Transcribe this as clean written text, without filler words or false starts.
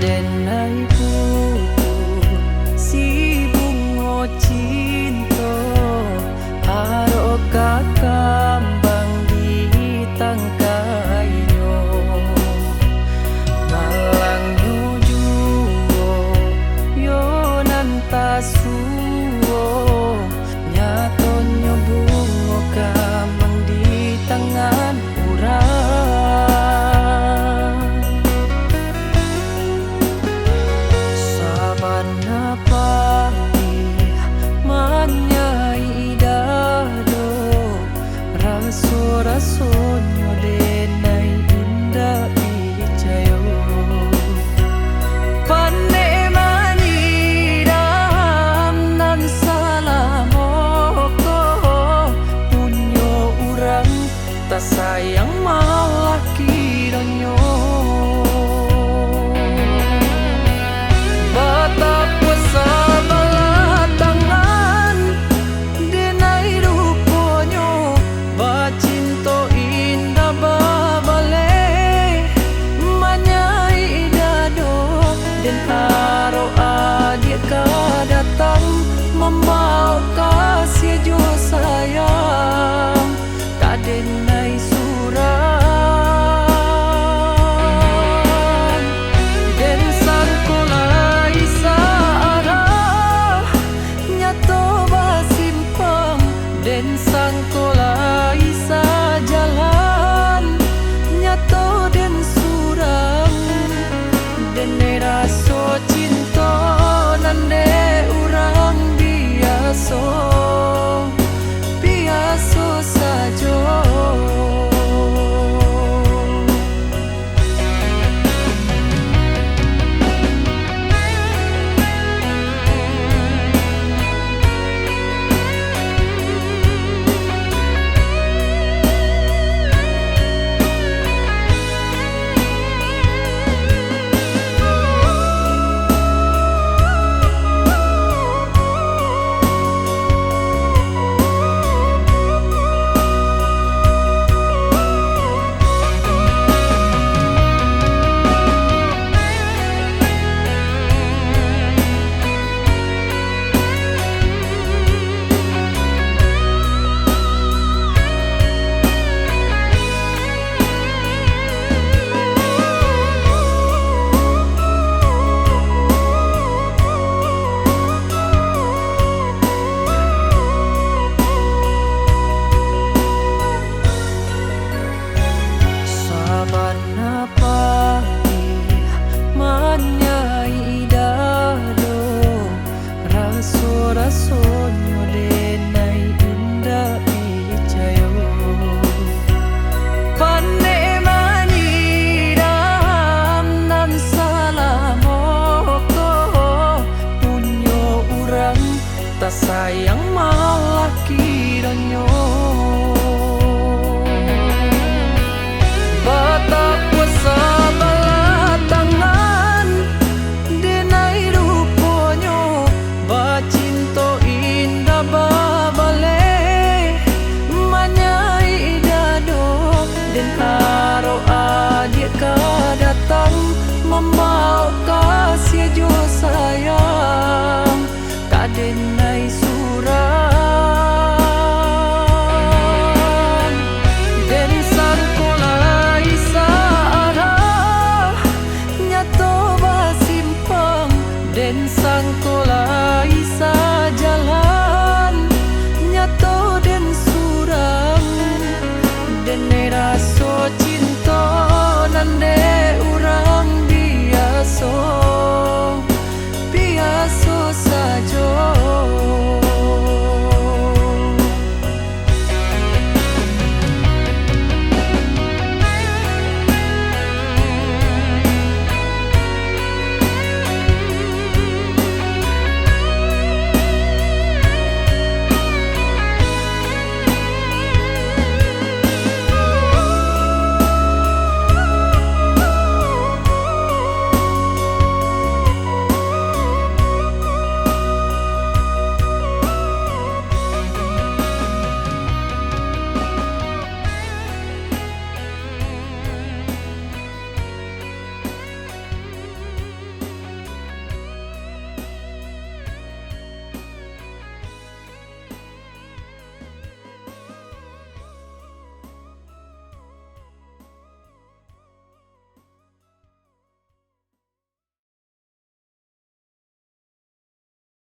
Denai putu si bungo cinta aro kakambang di tangkainyo malang nyujuo yo nantasuo nyatonyo bungo kambang di tangan urang rasonyo denai indah ijayo pane manidam nan salamoko punyo urang tak sayang malah kidonyo betapa sabalah tangan denai ruponyo bacinto indah babale manyai dado dan aro adik ka datang membawa kasih jo sayang kadenai suran den sangkulai saarah nyato basimpang den sangkulai jalan nyato den surang dene raso cinta nande urang biaso biaso sajo rasonyo denai indah ijayo pane manidam nan salamoko punyo urang tak sayang malah kidonyo betapa sabalah tangan denai ruponyo bacinto indah babale manyai dado den aro adik ka datang membawa kasih jo sayang kadenai